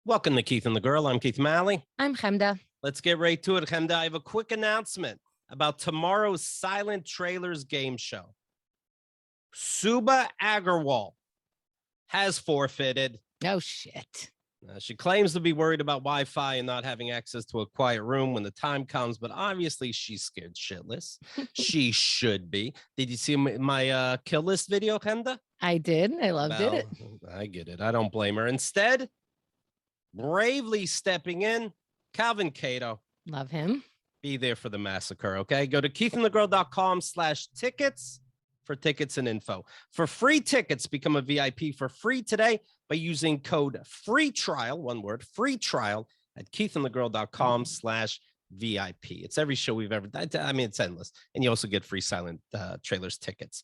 Welcome to Keith and the Girl. I'm Keith Malley. I'm Chemda. Let's get right to it, Chemda. I have a quick announcement about tomorrow's Silent Trailers game show. Suba Agarwal has forfeited. Oh, shit. She claims to be worried about Wi-Fi and not having access to a quiet room when the time comes, but obviously she's scared shitless. She should be. Did you see my kill list video, Chemda? I did. I loved it. I get it. I don't blame her. Instead, bravely stepping in, Calvin Cato. Love him. Be there for the massacre, okay? Go to keithandthegirl.com/tickets for tickets and info. For free tickets, become a VIP for free today by using code FREETRIAL, one word, free trial at keithandthegirl.com/VIP. It's every show we've ever done. I mean, it's endless. And you also get free Silent Trailers tickets.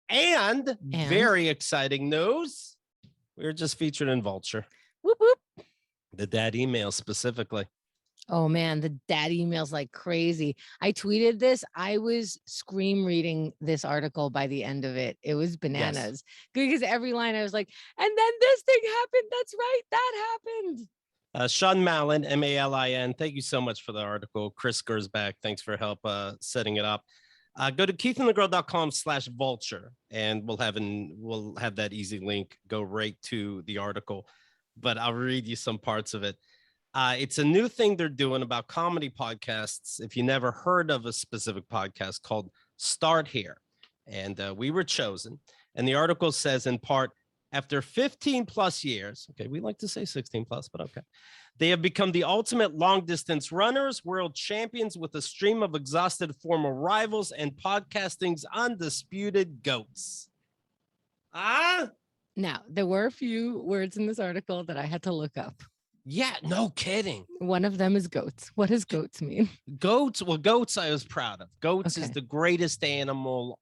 And very exciting news. We were just featured in Vulture. Whoop, whoop. The dad email specifically. Oh, man, the dad emails like crazy. I tweeted this. I was scream reading this article by the end of it. It was bananas. Because every line I was like, and then this thing happened. That's right. That happened. Sean Malin, M-A-L-I-N. Thank you so much for the article. Chris Gersbach, thanks for help setting it up. Go to keithandthegirl.com/vulture and we'll have that easy link go right to the article. But I'll read you some parts of it. It's a new thing they're doing about comedy podcasts. If you never heard of a specific podcast called Start Here, and we were chosen. And the article says in part, after 15 plus years, okay, we like to say 16 plus, but okay. They have become the ultimate long distance runners, world champions with a stream of exhausted former rivals and podcasting's undisputed goats. Now, there were a few words in this article that I had to look up. Yeah, no kidding. One of them is goats. What does goats mean? Goats. Well, goats I was proud of. Goats is the greatest animal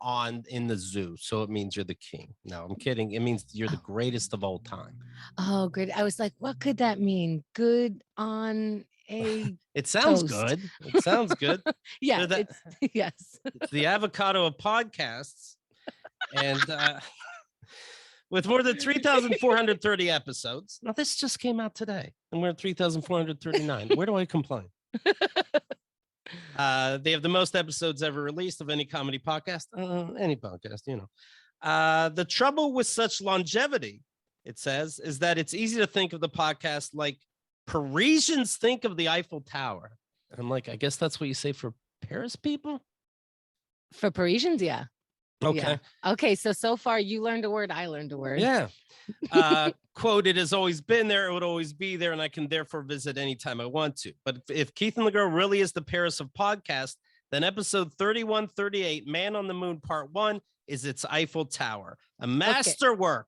in the zoo. So it means you're the king. No, I'm kidding. It means you're the greatest of all time. Oh, great. I was like, what could that mean? Good on a It sounds toast. good. It sounds good. Yeah. Yes. It's the avocado of podcasts. And with more than 3,430 episodes. Now, this just came out today, and we're at 3,439. Where do I complain? They have the most episodes ever released of any comedy podcast. Any podcast, you know. The trouble with such longevity, it says, is that it's easy to think of the podcast like Parisians think of the Eiffel Tower. And I'm like, I guess that's what you say for Paris people? For Parisians, yeah. Okay. Yeah. Okay. So far you learned a word. I learned a word. Yeah. Quote, it has always been there. It would always be there. And I can therefore visit anytime I want to. But if Keith and the Girl really is the Paris of podcast, then episode 3138, Man on the Moon Part 1 is its Eiffel Tower, a masterwork.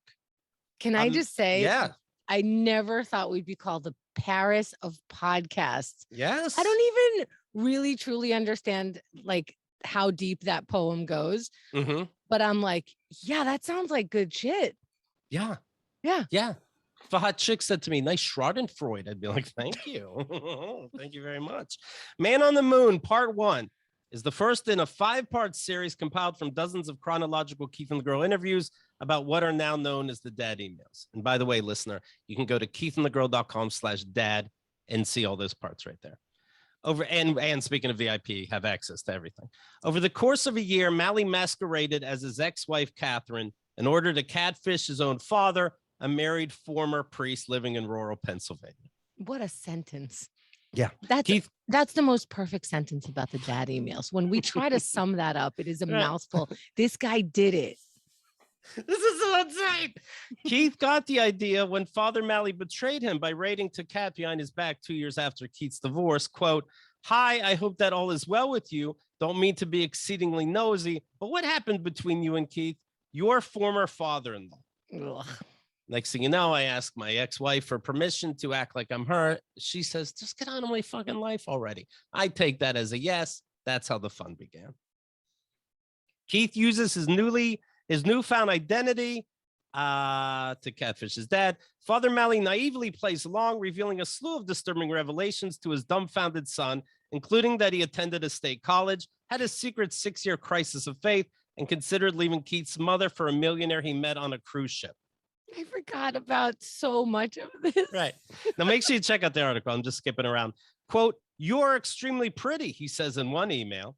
Can I just say, yeah, I never thought we'd be called the Paris of podcasts. Yes. I don't even really truly understand like how deep that poem goes. Mm-hmm. But I'm like, yeah, that sounds like good shit. Yeah. Yeah. Yeah. If a hot chick said to me, nice Schadenfreude, I'd be like, thank you. Thank you very much. Man on the Moon, Part 1 is the first in a 5-part series compiled from dozens of chronological Keith and the Girl interviews about what are now known as the dad emails. And by the way, listener, you can go to keithandthegirl.com/dad and see all those parts right there. And speaking of VIP, have access to everything. Over the course of a year, Malley masqueraded as his ex-wife, Catherine, in order to catfish his own father, a married former priest living in rural Pennsylvania. What a sentence. Yeah. That's the most perfect sentence about the dad emails. When we try to sum that up, it is a mouthful. This guy did it. This is so insane. Keith got the idea when Father Malley betrayed him by writing to Kat behind his back 2 years after Keith's divorce, quote, "Hi, I hope that all is well with you. Don't mean to be exceedingly nosy, but what happened between you and Keith? Your former father-in-law." Ugh. Next thing you know, I ask my ex-wife for permission to act like I'm her. She says, just get on with my fucking life already. I take that as a yes. That's how the fun began. Keith uses his newfound identity to catfish his dad. Father Malley naively plays along, revealing a slew of disturbing revelations to his dumbfounded son, including that he attended a state college, had a secret 6-year crisis of faith, and considered leaving Keith's mother for a millionaire he met on a cruise ship. I forgot about so much of this. Right. Now, make sure you check out the article. I'm just skipping around. Quote, "You're extremely pretty," he says in one email.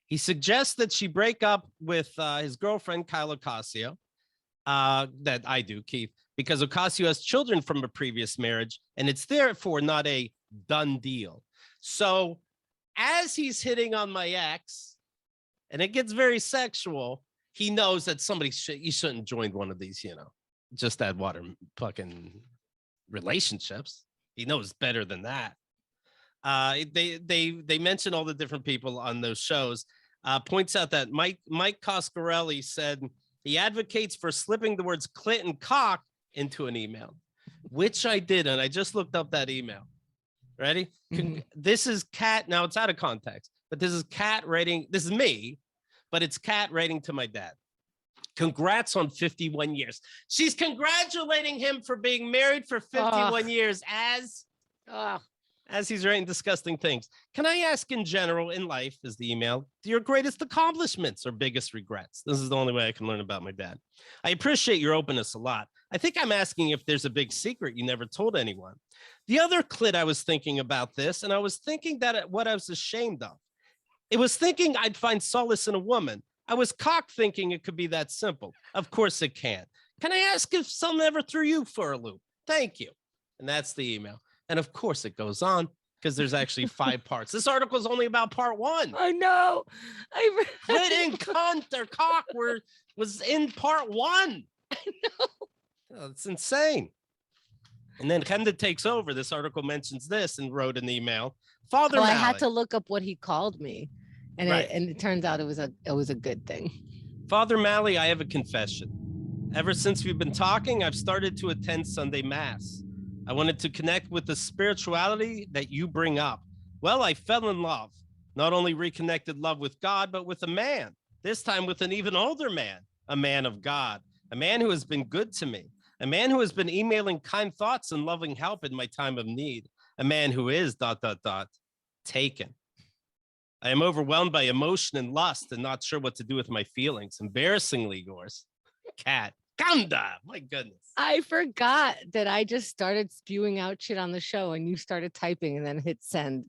He suggests that she break up with his girlfriend, Kyle Ocasio, that I do, Keith, because Ocasio has children from a previous marriage, and it's therefore not a done deal. So as he's hitting on my ex, and it gets very sexual, he knows that you shouldn't join one of these, just that water fucking relationships. He knows better than that. They mention all the different people on those shows. Points out that Mike Coscarelli said he advocates for slipping the words clit and cock into an email, which I did, and I just looked up that email. Ready? This is Kat. Now it's out of context, but this is Kat writing. This is me, but it's Kat writing to my dad. Congrats on 51 years. She's congratulating him for being married for 51 years as he's writing disgusting things. Can I ask, in general, in life, is the email, your greatest accomplishments or biggest regrets? This is the only way I can learn about my dad. I appreciate your openness a lot. I think I'm asking if there's a big secret you never told anyone. The other clit I was thinking about this, and I was thinking that what I was ashamed of. It was thinking I'd find solace in a woman. I was cock thinking it could be that simple. Of course it can't. Can I ask if someone ever threw you for a loop? Thank you. And that's the email. And of course it goes on because there's actually 5 parts. This article is only about part 1. I know. Clit and cunt or cock was in part 1. I know. Oh, it's insane. And then Kenda takes over. This article mentions this and wrote an email. Father Malley. I had to look up what he called me. And, right. it turns out it was a good thing. Father Malley, I have a confession. Ever since we've been talking, I've started to attend Sunday Mass. I wanted to connect with the spirituality that you bring up. Well, I fell in love. Not only reconnected love with God, but with a man. This time with an even older man, a man of God, a man who has been good to me, a man who has been emailing kind thoughts and loving help in my time of need, a man who is ... taken. I am overwhelmed by emotion and lust and not sure what to do with my feelings. Embarrassingly yours, Kat. Kanda, my goodness. I forgot that I just started spewing out shit on the show and you started typing and then hit send.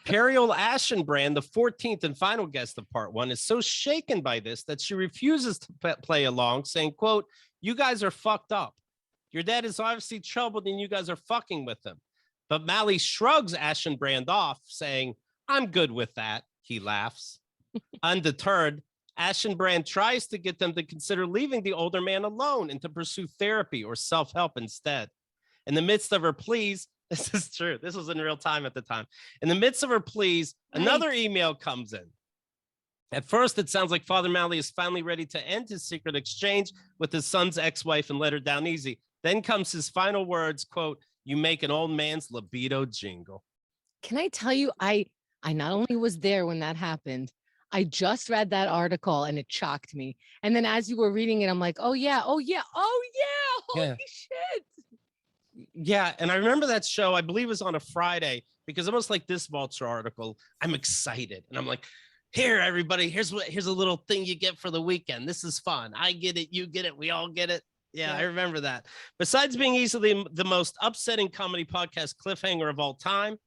Periel Ashenbrand, the 14th and final guest of part 1, is so shaken by this that she refuses to play along, saying, quote, "You guys are fucked up. Your dad is obviously troubled and you guys are fucking with him." But Malley shrugs Ashenbrand off, saying, "I'm good with that." He laughs. Undeterred, Ashenbrand tries to get them to consider leaving the older man alone and to pursue therapy or self-help instead. In the midst of her pleas, this is true. This was in real time at the time. In the midst of her pleas, another email comes in. At first, it sounds like Father Malley is finally ready to end his secret exchange with his son's ex-wife and let her down easy. Then comes his final words, quote, "You make an old man's libido jingle." Can I tell you, I not only was there when that happened, I just read that article and it shocked me. And then as you were reading it, I'm like, oh yeah, holy shit. Yeah, and I remember that show, I believe it was on a Friday, because almost like this Vulture article, I'm excited. And I'm like, here, everybody, here's a little thing you get for the weekend. This is fun. I get it, you get it, we all get it. Yeah, I remember that. Besides being easily the most upsetting comedy podcast cliffhanger of all time,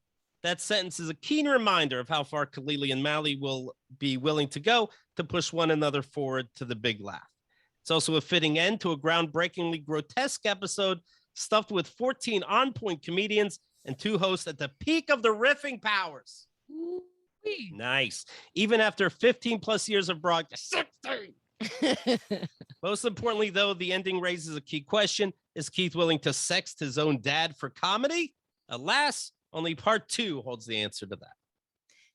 that sentence is a keen reminder of how far Kalili and Malley will be willing to go to push one another forward to the big laugh. It's also a fitting end to a groundbreakingly grotesque episode stuffed with 14 on-point comedians and 2 hosts at the peak of the riffing powers. Ooh-wee. Nice. Even after 15 plus years of broadcast. 16! Most importantly, though, the ending raises a key question. Is Keith willing to sext his own dad for comedy? Alas, only part 2 holds the answer to that.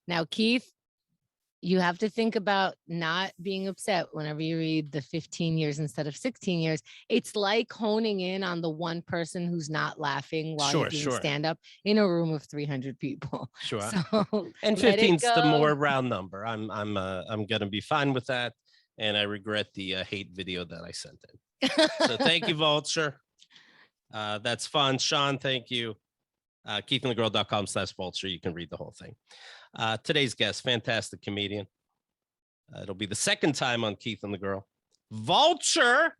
Now, Keith, you have to think about not being upset whenever you read the 15 years instead of 16 years. It's like honing in on the one person who's not laughing while you're doing stand-up in a room of 300 people. Sure. So, and 15's the more round number. I'm gonna be fine with that. And I regret the hate video that I sent in. So thank you, Vulture. That's fun. Sean, thank you. KeithAndTheGirl.com/Vulture. You can read the whole thing. Today's guest, fantastic comedian. It'll be the second time on Keith and the Girl. Vulture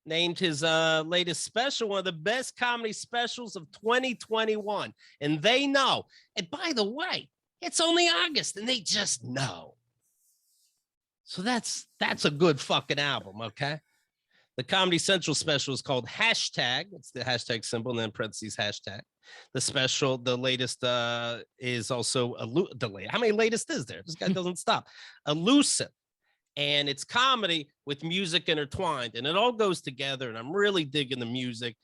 named his latest special one of the best comedy specials of 2021. And they know. And by the way, it's only August and they just know. So that's a good fucking album, okay? The Comedy Central special is called Hashtag. It's the hashtag symbol and then parentheses hashtag. The special, the latest is also how many latest is there? This guy doesn't stop. Elusive. And it's comedy with music intertwined, and it all goes together. And I'm really digging the music.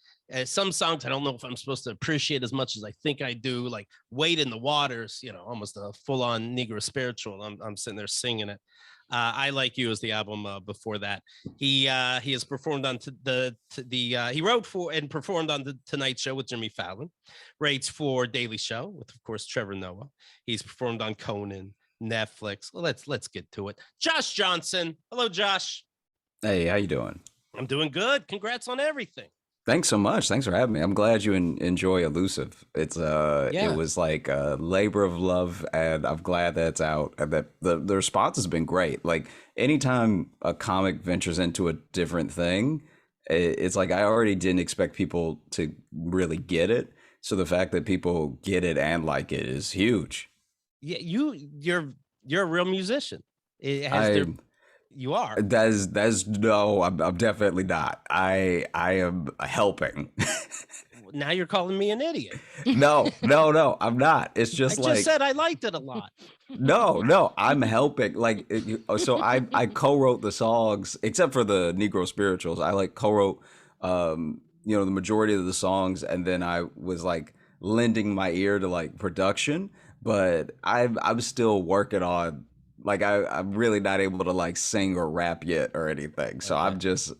Some songs I don't know if I'm supposed to appreciate as much as I think I do, like "Wade in the Waters," you know, almost a full-on Negro spiritual. I'm sitting there singing it. I Like You is the album before that. He has performed on he wrote for and performed on the Tonight Show with Jimmy Fallon, writes for Daily Show with, of course, Trevor Noah. He's performed on Conan, Netflix. Well, let's get to it. Josh Johnson. Hello, Josh. Hey, how you doing? I'm doing good. Congrats on everything. Thanks so much. Thanks for having me. I'm glad you enjoy Elusive. It's It was like a labor of love, and I'm glad that it's out and that the response has been great. Like anytime a comic ventures into a different thing, it's like I already didn't expect people to really get it. So the fact that people get it and like it is huge. Yeah, you're a real musician. You are. That's no, I'm definitely not. I am helping. Now you're calling me an idiot. No, I'm not. It's just I just said I liked it a lot. No, I'm helping. Like, so I co-wrote the songs, except for the Negro spirituals. I like co-wrote, the majority of the songs, and then I was like lending my ear to like production. But I'm still working on. Like I'm really not able to like sing or rap yet or anything. So okay.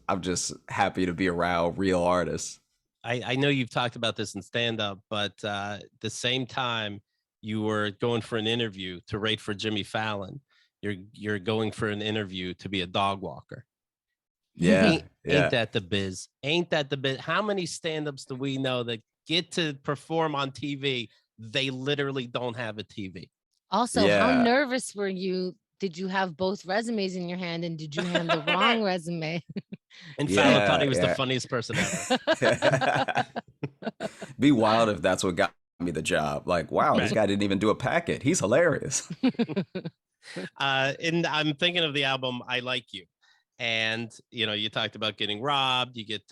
I'm just happy to be around real artists. I know you've talked about this in stand-up, but the same time you were going for an interview to write for Jimmy Fallon, you're going for an interview to be a dog walker. Yeah. Ain't that the biz? Ain't that the biz? How many stand-ups do we know that get to perform on TV? They literally don't have a TV. Also, how nervous were you? Did you have both resumes in your hand, and did you hand the wrong resume? And Fallon thought he was the funniest person ever. Be wild if that's what got me the job. Like, wow, this guy didn't even do a packet. He's hilarious. And I'm thinking of the album I Like You. And, you talked about getting robbed. You get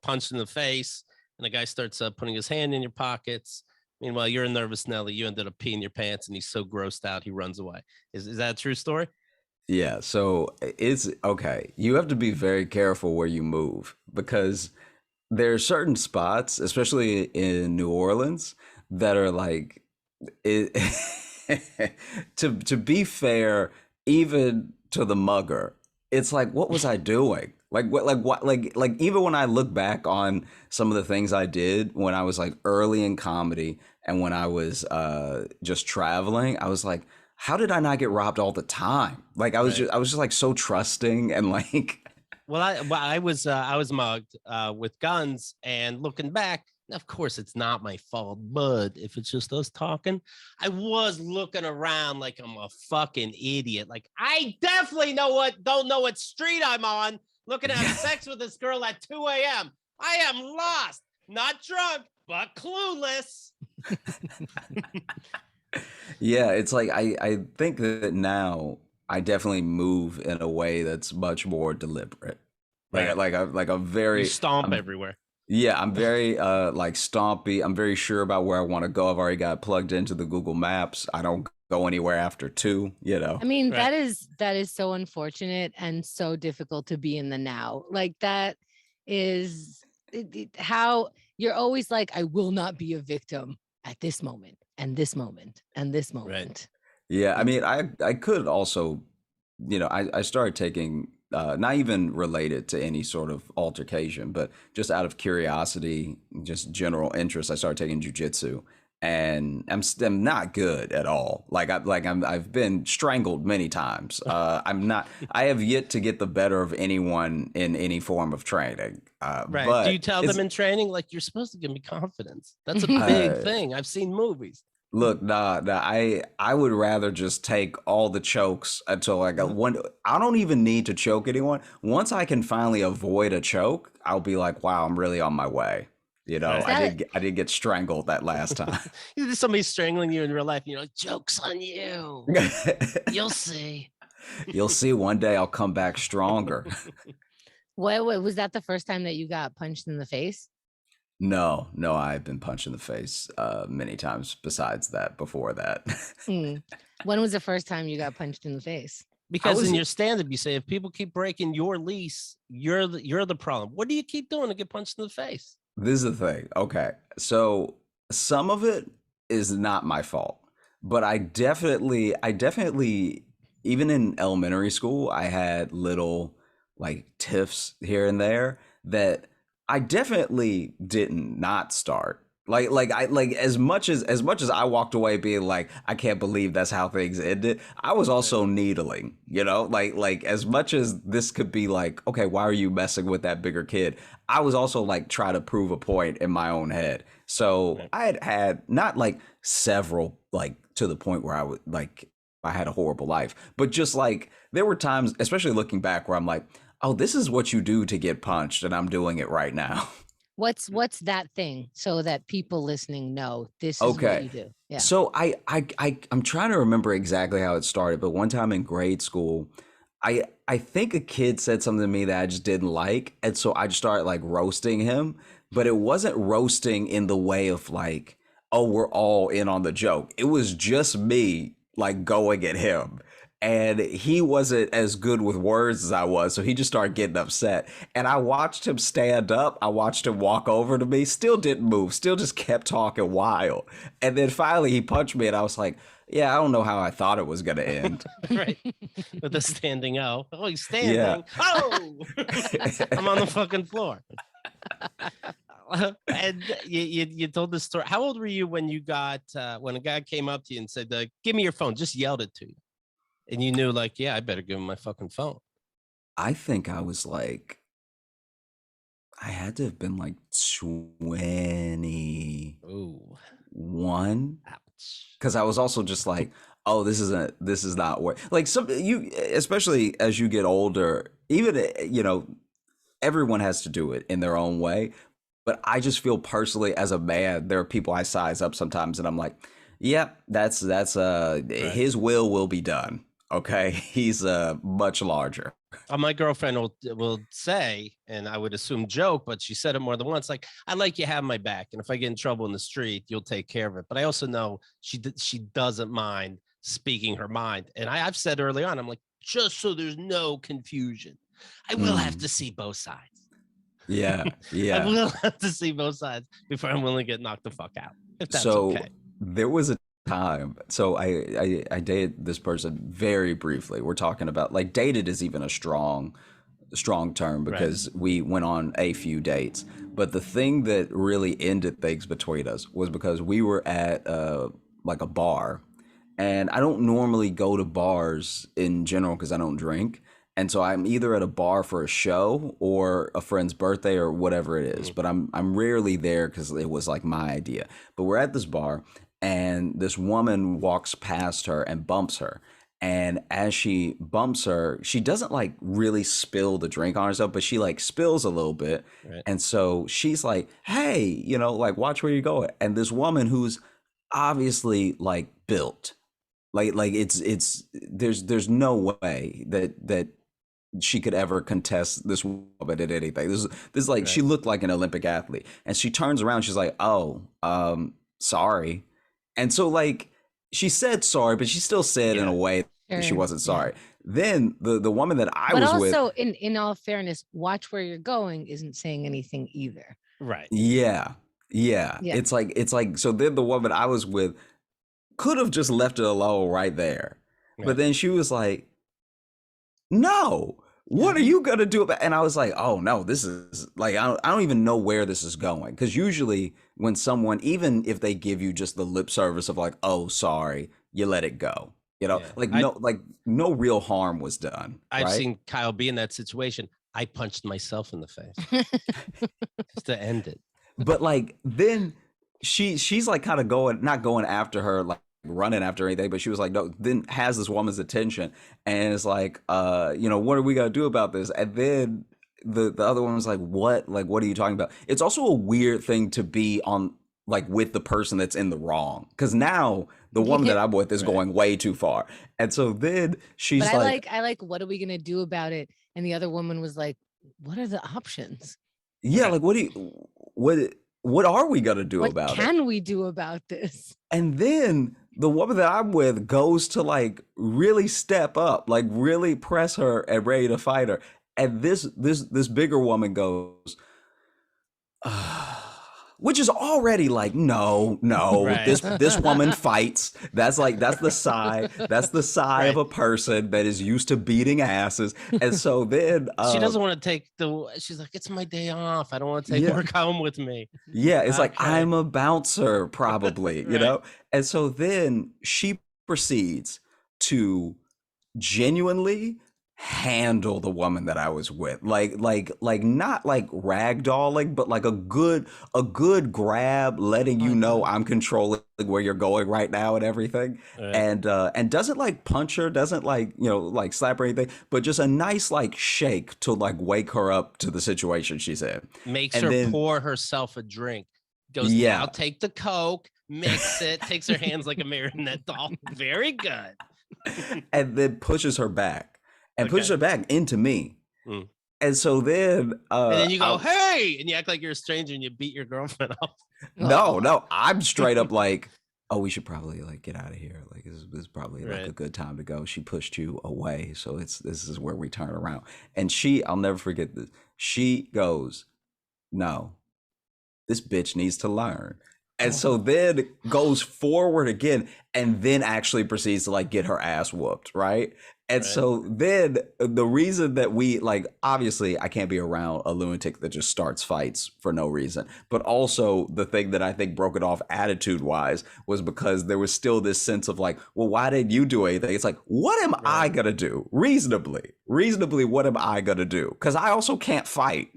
punched in the face, and the guy starts putting his hand in your pockets. Meanwhile, you're a nervous Nelly. You ended up peeing your pants, and he's so grossed out he runs away. Is that a true story? Yeah. So it's okay. You have to be very careful where you move, because there are certain spots, especially in New Orleans, that are like to be fair, even to the mugger, it's like, what was I doing? Like even when I look back on some of the things I did when I was like early in comedy and when I was just traveling, I was like, how did I not get robbed all the time? Like I was just like so trusting and like. Well, I was mugged with guns, and looking back, of course it's not my fault, but if it's just us talking, I was looking around like I'm a fucking idiot. Like I definitely don't know what street I'm on. Looking to have sex with this girl at 2 a.m. I am lost, not drunk, but clueless. Yeah, it's like I think that now I definitely move in a way that's much more deliberate. Like I'm very you stomp everywhere. Yeah, I'm very like stompy. I'm very sure about where I want to go. I've already got plugged into the Google Maps. I don't go anywhere after 2, I mean, that is so unfortunate and so difficult to be in the now. Like that is how you're always like, I will not be a victim at this moment and this moment and this moment. Right. Yeah, I mean, I could also, I started taking, not even related to any sort of altercation, but just out of curiosity, just general interest, I started taking jujitsu. And I'm not good at all. I've been strangled many times. I have yet to get the better of anyone in any form of training. Right. But do you tell them in training, like, you're supposed to give me confidence? That's a big thing. I've seen movies. Look, nah, I would rather just take all the chokes until I got one. I don't even need to choke anyone. Once I can finally avoid a choke, I'll be like, wow, I'm really on my way. You know, Right. I did get strangled that last time. Somebody's strangling you in real life. You're like, joke's on you. You'll see. You'll see one day I'll come back stronger. What was that the first time that you got punched in the face? No, I've been punched in the face many times besides that, before that. Mm. When was the first time you got punched in the face? Because in your stand-up, you say if people keep breaking your lease, you're the problem. What do you keep doing to get punched in the face? This is the thing. Okay. So some of it is not my fault, but I definitely, even in elementary school, I had little like tiffs here and there that I definitely didn't not start. Like as much as I walked away being like, I can't believe that's how things ended, I was also needling, you know, like as much as this could be like, okay, why are you messing with that bigger kid? I was also like trying to prove a point in my own head. So I had not like several, like to the point where I would like I had a horrible life, but just like there were times, especially looking back, where I'm like, oh, this is what you do to get punched, and I'm doing it right now. What's that thing so that people listening know this is what Okay. you do? Yeah. So I'm trying to remember exactly how it started, but one time in grade school, I think a kid said something to me that I just didn't like, and so I just started like roasting him, but it wasn't roasting in the way of like, oh, we're all in on the joke. It was just me like going at him. And he wasn't as good with words as I was, so he just started getting upset. And I watched him stand up. I watched him walk over to me, still didn't move, still just kept talking wild. And then finally he punched me, and I was like, yeah, I don't know how I thought it was going to end. Right. With the standing O. Oh, he's standing. Yeah. Oh, I'm on the fucking floor. And you told the story. How old were you when you got when a guy came up to you and said, give me your phone, just yelled it to you? And you knew, like, yeah, I better give him my fucking phone. I think I was like, I had to have been like 21. Ooh. Ouch. Because I was also just like, oh, this is not what, like, some you, especially as you get older, even, you know, everyone has to do it in their own way. But I just feel personally as a man, there are people I size up sometimes, and I'm like, yep, that's his will be done. Okay, he's much larger. My girlfriend will say, and I would assume joke, but she said it more than once, like, I like you have my back, and if I get in trouble in the street, you'll take care of it. But I also know she doesn't mind speaking her mind. And I've said early on, I'm like, just so there's no confusion, I will have to see both sides. Yeah. I will have to see both sides before I'm willing to get knocked the fuck out, if that's okay. There was a time, so I dated this person very briefly. We're talking about, like, dated is even a strong term, because we went on a few dates. But the thing that really ended things between us was because we were at like a bar, and I don't normally go to bars in general because I don't drink. And so I'm either at a bar for a show or a friend's birthday or whatever it is. But I'm rarely there because it was like my idea. But we're at this bar, and this woman walks past her and bumps her. And as she bumps her, she doesn't like really spill the drink on herself, but she like spills a little bit. Right. And so she's like, hey, you know, like, watch where you're going. And this woman who's obviously like built, like it's there's no way that she could ever contest this woman at anything. This like, she looked like an Olympic athlete, and she turns around, she's like, oh, sorry. And so like, she said sorry, but she still said in a way that she wasn't sorry. Then the woman that I was with. But also, in all fairness, watch where you're going isn't saying anything either. Right. Yeah. It's like, so then the woman I was with could have just left it alone right there. Right. But then she was like, no, what are you gonna do about? And I was like, oh no, this is like, I don't even know where this is going. Because usually when someone, even if they give you just the lip service of like, oh, sorry, you let it go. You know, no real harm was done. I've seen Kyle be in that situation. I punched myself in the face just to end it. But like, then she's like kind of not going after her, like running after anything, but she was like, no, then has this woman's attention and is like, what are we gonna do about this? And then the other one was like, what are you talking about? It's also a weird thing to be on, like, with the person that's in the wrong, because now the woman that I'm with is going way too far. And so then she's but I like, what are we gonna do about it? And the other woman was like, what are the options? Yeah, like, what are we gonna do about it? What can we do about this? And then the woman that I'm with goes to like really step up, like really press her and ready to fight her. And this bigger woman goes, which is already like, no, right. this woman fights. That's the sigh of a person that is used to beating asses. And so then she doesn't want to take she's like, it's my day off. I don't want to take work home with me. Yeah, it's like, I'm a bouncer, probably, you know? And so then she proceeds to genuinely handle the woman that I was with, like not like ragdolling, but like a good grab, letting you know I'm controlling where you're going right now and everything. And doesn't like punch her, doesn't like, like slap her or anything, but just a nice like shake to like wake her up to the situation she's in. Makes her pour herself a drink. Goes, now take the Coke, mix it, takes her hands like a marionette doll. Very good. And then pushes her back. And pushes her back into me. And so then and then you go, hey, and you act like you're a stranger and you beat your girlfriend up. No, I'm straight up like, oh, we should probably like get out of here. Like this is probably like a good time to go. She pushed you away, so this is where we turn around. And I'll never forget this. She goes, no, this bitch needs to learn. And so then goes forward again and then actually proceeds to like get her ass whooped, right? And so then the reason that we like, obviously I can't be around a lunatic that just starts fights for no reason. But also the thing that I think broke it off attitude wise was because there was still this sense of like, well, why didn't you do anything? It's like, what am I going to do? Reasonably, what am I going to do? Because I also can't fight.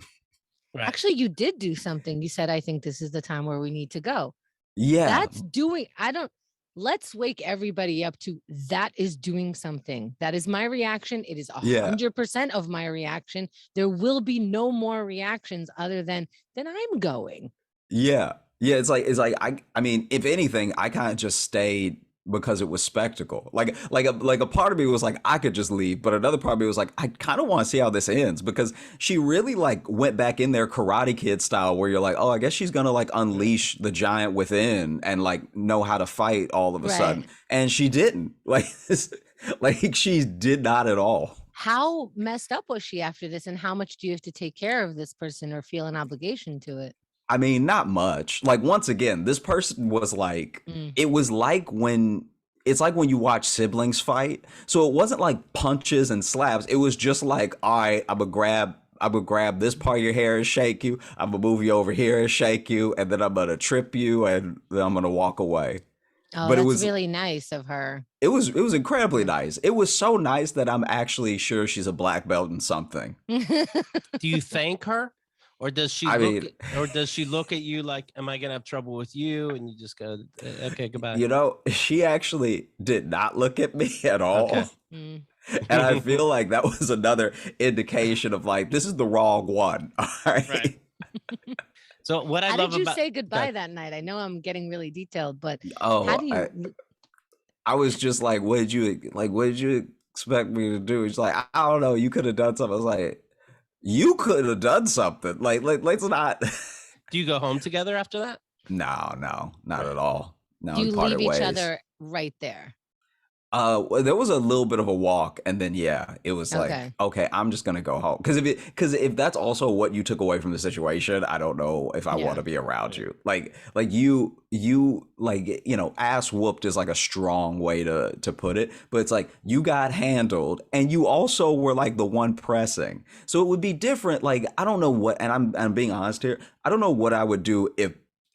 Right. Actually, you did do something. You said, I think this is the time where we need to go. Yeah. That's doing, let's wake everybody up to that is doing something. That is my reaction. It is 100% of my reaction. There will be no more reactions other than I'm going. Yeah. Yeah. It's like, I mean, if anything, I kind of just stayed because it was spectacle. Like a part of me was like, I could just leave. But another part of me was like, I kind of want to see how this ends, because she really like went back in there Karate Kid style, where you're like, oh, I guess she's going to like unleash the giant within and like know how to fight all of a sudden. And she didn't like she did not at all. How messed up was she after this? And how much do you have to take care of this person or feel an obligation to it? I mean, not much. Like, once again, this person was like, it was like it's like when you watch siblings fight. So it wasn't like punches and slaps. It was just like, all right, I'm gonna grab this part of your hair and shake you. I'm gonna move you over here and shake you. And then I'm gonna trip you and then I'm gonna walk away. Oh, but it was really nice of her. It was incredibly nice. It was so nice that I'm actually sure she's a black belt in something. Do you thank her? Or does she look at you like, am I gonna have trouble with you? And you just go, okay, goodbye. She actually did not look at me at all. Okay. And I feel like that was another indication of like, this is the wrong one. All right. So what how did you say goodbye that night? I know I'm getting really detailed, but how do you? I was just like, what did you expect me to do? She's like, I don't know. You could have done something. I was like, you could have done something. Like, let's not. Do you go home together after that? No, not at all. No, do you leave each other right there? There was a little bit of a walk, and then it was like, okay, I'm just gonna go home. Because if that's also what you took away from the situation, I don't know if I want to be around you. Like you ass whooped is like a strong way to put it, but it's like you got handled, and you also were like the one pressing. So it would be different. Like, I don't know what, and I'm being honest here, I don't know what I would do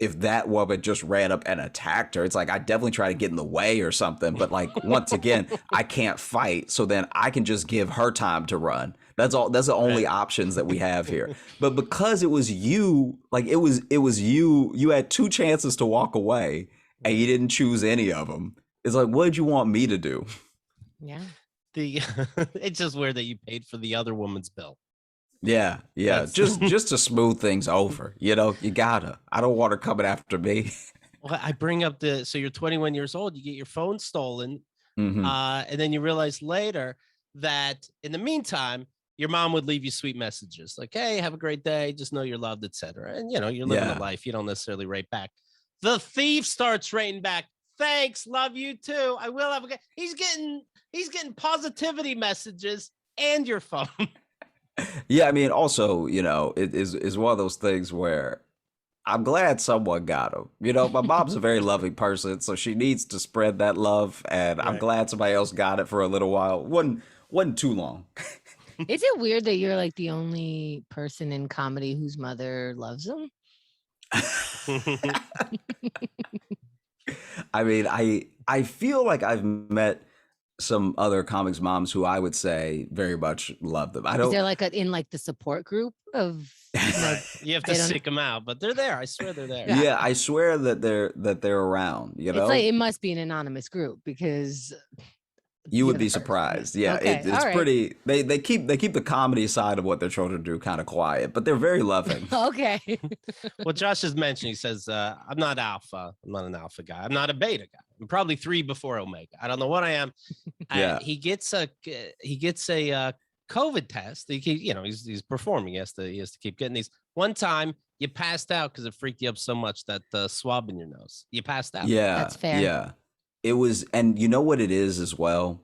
if that woman just ran up and attacked her. It's like, I definitely try to get in the way or something. But like, once again, I can't fight. So then I can just give her time to run, That's all. That's the only options that we have here. But because it was you, like it was you. You had 2 chances to walk away, and you didn't choose any of them. It's like, what did you want me to do? Yeah. It's just weird that you paid for the other woman's bill. Yeah. Just to smooth things over. You know, you gotta. I don't want her coming after me. Well, I bring up so you're 21 years old, you get your phone stolen, and then you realize later that in the meantime, your mom would leave you sweet messages like, "Hey, have a great day. Just know you're loved," etc. And you know, you're living a life. You don't necessarily write back. The thief starts writing back, "Thanks, love you too. I will have a good." He's getting positivity messages and your phone. Yeah, I mean, also, you know, it is one of those things where I'm glad someone got him. You know, my mom's a very loving person, so she needs to spread that love, and I'm glad somebody else got it for a little while. Wasn't too long. Is it weird that you're like the only person in comedy whose mother loves him? I mean, I feel like I've met some other comics moms who I would say very much love them. I don't. Is there like in like the support group of? Like, you have to seek them out, but they're there. I swear they're there. Yeah, I swear that they're around. You know, it's like it must be an anonymous group because you would be surprised. Yeah, okay. It's pretty. They keep the comedy side of what they're trying to do kind of quiet, but they're very loving. Okay. Well, Josh has mentioned. He says, "I'm not alpha. I'm not an alpha guy. I'm not a beta guy. I'm probably 3 before omega. I don't know what I am." Yeah. He gets a COVID test. He's performing. He has to keep getting these. One time you passed out because it freaked you up so much that swab in your nose. You passed out. Yeah, that's fair. Yeah, it was, and you know what it is as well.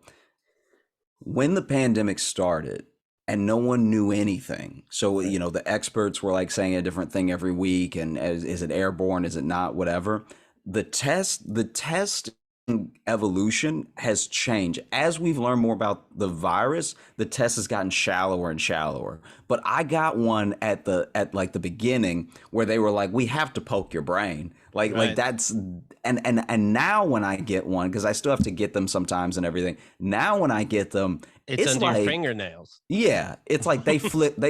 When the pandemic started and no one knew anything, so you know the experts were like saying a different thing every week, and is it airborne? Is it not? Whatever. The test evolution has changed as we've learned more about the virus. The test has gotten shallower and shallower, but I got one at like the beginning where they were like, we have to poke your brain, like that's and now when I get one, because I still have to get them sometimes and everything, now when I get them, it's under like, your fingernails. Yeah, it's like they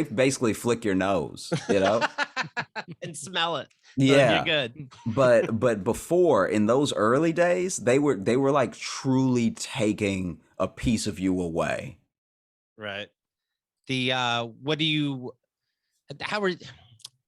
basically flick your nose, you know. And smell it. Yeah, you're good. but before, in those early days, they were like truly taking a piece of you away. Right.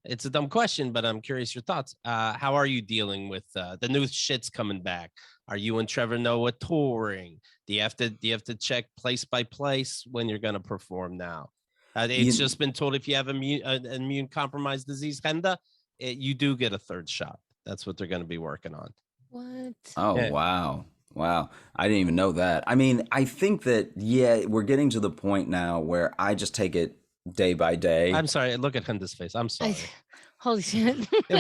It's a dumb question, but I'm curious your thoughts. How are you dealing with the new shit's coming back? Are you and Trevor Noah touring? Do you have to check place by place when you're going to perform now? It's just been told if you have an immune compromised disease, you do get a 3rd shot. That's what they're going to be working on. What? Oh, yeah. Wow. I didn't even know that. I mean, I think that, we're getting to the point now where I just take it day by day. I'm sorry. Look at Henda's face. I'm sorry. Holy shit. It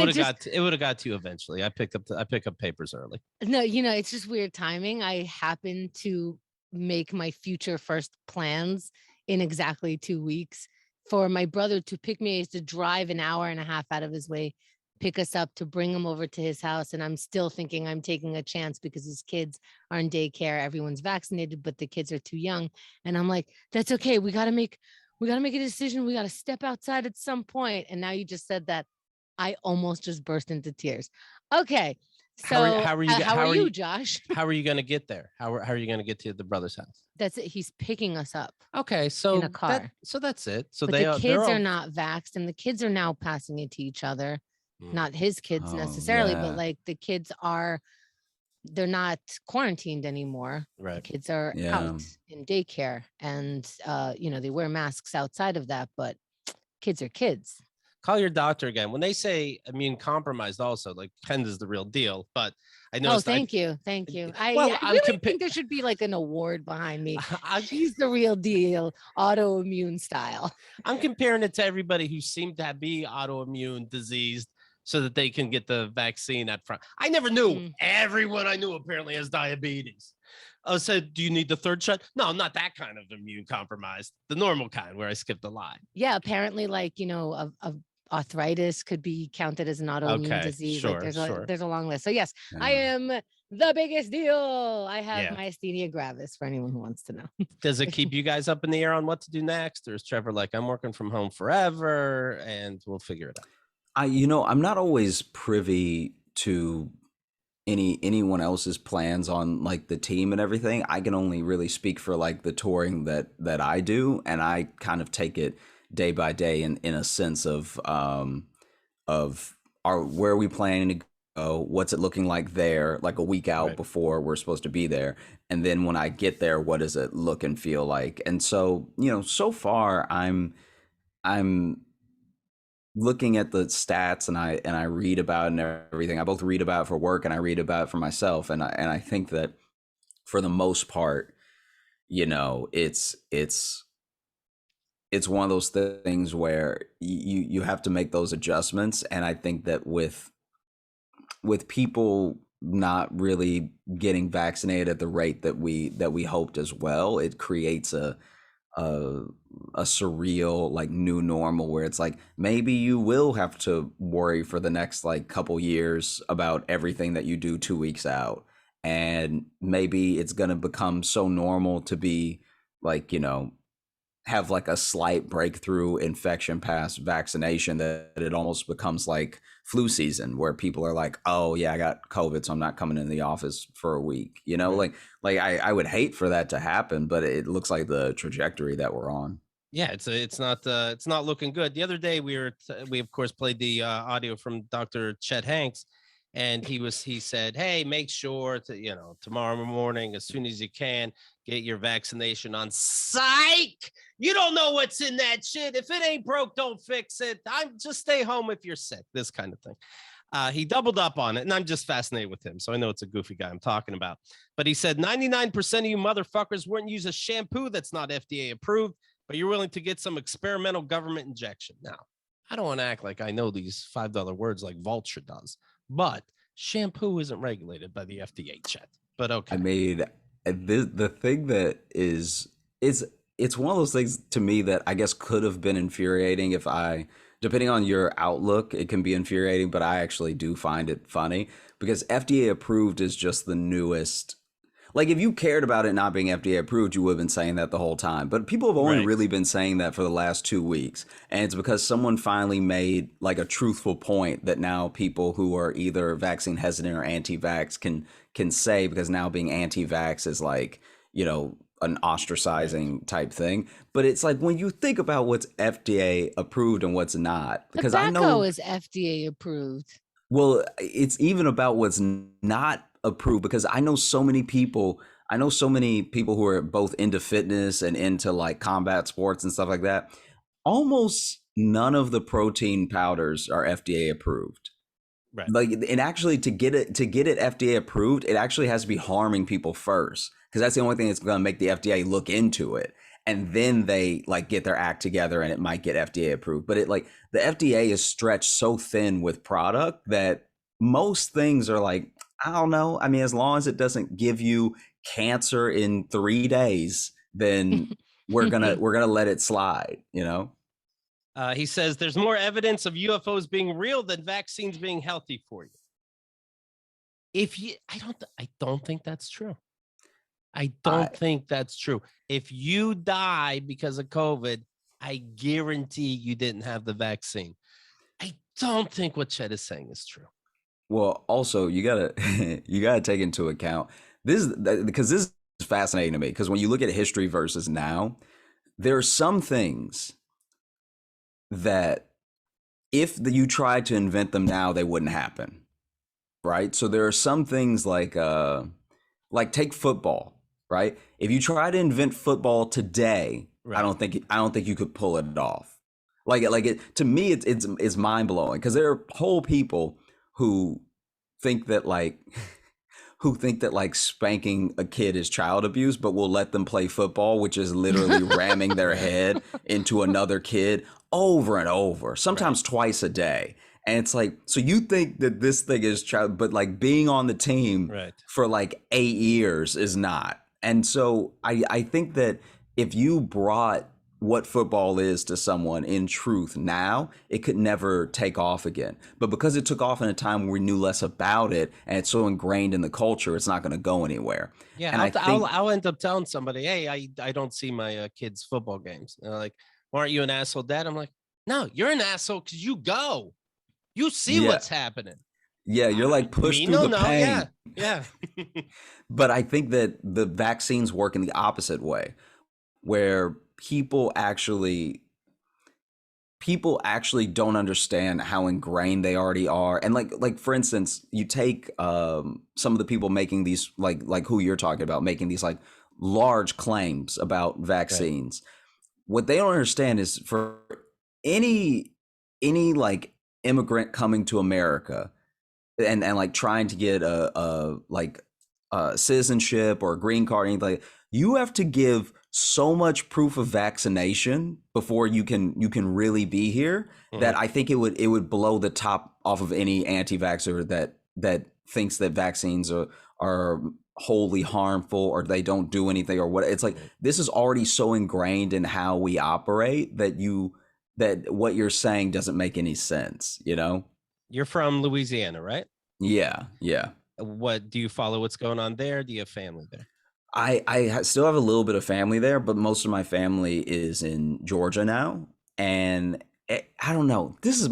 would have got to you eventually. I pick up papers early. No, it's just weird timing. I happen to make my future first plans in exactly 2 weeks for my brother to pick me. He has to drive an hour and a half out of his way, pick us up to bring him over to his house. And I'm still thinking I'm taking a chance because his kids are in daycare. Everyone's vaccinated, but the kids are too young. And I'm like, that's okay. We got to make a decision. We got to step outside at some point. And now you just said that. I almost just burst into tears. Okay. So how are you, Josh? How are you going to get there? How are you going to get to the brother's house? That's it. He's picking us up. Okay. So in a car. That's it. So but the kids are not vaxxed, and the kids are now passing it to each other. Not his kids necessarily, but like the kids they're not quarantined anymore. Right. The kids are out in daycare, and they wear masks outside of that, but kids are kids. Call your doctor again. When they say immune compromised, also like Henda's the real deal. But I know. Oh, thank you. I really think there should be like an award behind me. She's the real deal, autoimmune style. I'm comparing it to everybody who seemed to be autoimmune diseased, so that they can get the vaccine up front. I never knew. Everyone I knew apparently has diabetes. I said, do you need the 3rd shot? No, not that kind of immune compromised. The normal kind where I skipped a line. Yeah, apparently like, arthritis could be counted as an autoimmune disease. Sure, like there's a long list. So yes, I am the biggest deal. I have Yeah. myasthenia gravis for anyone who wants to know. Does it keep you guys up in the air on what to do next? Or is Trevor like, I'm working from home forever and we'll figure it out? I'm not always privy to anyone else's plans on like the team and everything. I can only really speak for like the touring that I do, and I kind of take it day by day in a sense of where are we planning to go, what's it looking like there, like a week out Right. before we're supposed to be there, and then when I get there, what does it look and feel like? And so so far I'm looking at the stats, and I read about it and everything. I both read about it for work and I read about it for myself, and I think that for the most part, it's one of those things where you have to make those adjustments. And I think that with people not really getting vaccinated at the rate that we hoped as well, it creates a surreal like new normal where it's like maybe you will have to worry for the next like couple years about everything that you do 2 weeks out, and maybe it's going to become so normal to be like have like a slight breakthrough infection past vaccination that it almost becomes like flu season, where people are like, oh yeah, I got COVID, so I'm not coming into the office for a week. Right. Like I would hate for that to happen, but it looks like the trajectory that we're on. Yeah, it's not looking good. The other day we of course played the audio from Dr. Chet Hanx, and he said, hey, make sure to tomorrow morning as soon as you can get your vaccination on. Psych, you don't know what's in that shit. If it ain't broke, don't fix it. I'm just stay home if you're sick, this kind of thing. He doubled up on it, and I'm just fascinated with him, so I know it's a goofy guy I'm talking about. But he said 99% of you motherfuckers wouldn't use a shampoo that's not FDA approved, but you're willing to get some experimental government injection. Now, I don't want to act like I know these $5 words like Vulture does, but shampoo isn't regulated by the FDA, Chet. But okay. I mean, the thing that is it's one of those things to me that I guess could have been infuriating if depending on your outlook, it can be infuriating, but I actually do find it funny because FDA approved is just the newest. Like if you cared about it not being FDA approved, you would have been saying that the whole time. But people have only really been saying that for the last 2 weeks. And it's because someone finally made like a truthful point that now people who are either vaccine hesitant or anti-vax can say, because now being anti-vax is like, an ostracizing type thing. But it's like when you think about what's FDA approved and what's not, because I know Tobacco is FDA approved. well, it's even about what's not approved, because I know so many people who are both into fitness and into like combat sports and stuff like that. Almost none of the protein powders are FDA approved. Right. Like, and actually to get it FDA approved, it actually has to be harming people first, because that's the only thing that's going to make the FDA look into it. And then they like get their act together and it might get FDA approved. But it like the FDA is stretched so thin with product that most things are like, I don't know. I mean, as long as it doesn't give you cancer in 3 days, then we're gonna let it slide, He says there's more evidence of UFOs being real than vaccines being healthy for you. I don't think that's true. I don't think that's true. If you die because of COVID, I guarantee you didn't have the vaccine. I don't think what Chet is saying is true. Well, also you gotta take into account because this is fascinating to me, because when you look at history versus now, there are some things that if you tried to invent them now, they wouldn't happen, right? So there are some things like take football, right? If you try to invent football today, right, I don't think you could pull it off. To me, it's mind blowing, because there are whole people who think that spanking a kid is child abuse, but will let them play football, which is literally ramming their head into another kid over and over, sometimes twice a day. And it's like, so you think that this thing is child, but like being on the team for like 8 years is not. And so I think that if you brought what football is to someone in truth now, it could never take off again. But because it took off in a time where we knew less about it and it's so ingrained in the culture, it's not going to go anywhere. Yeah, and I'll end up telling somebody, hey, I don't see my kids' football games. And they're like, well, aren't you an asshole dad? I'm like, no, you're an asshole because you go. You see what's happening. Yeah, you're like pushed through the pain. Yeah. But I think that the vaccines work in the opposite way, where people actually don't understand how ingrained they already are. And like for instance, you take some of the people making these like who you're talking about, making these like large claims about vaccines. Right. What they don't understand is for any like immigrant coming to America and like trying to get a citizenship or a green card or anything like that, you have to give so much proof of vaccination before you can really be here that I think it would blow the top off of any anti-vaxxer that thinks that vaccines are wholly harmful or they don't do anything or what. It's like this is already so ingrained in how we operate that what you're saying doesn't make any sense, you know? You're from Louisiana, right? Yeah. What do you follow what's going on there? Do you have family there? I still have a little bit of family there, but most of my family is in Georgia now. And I don't know. This is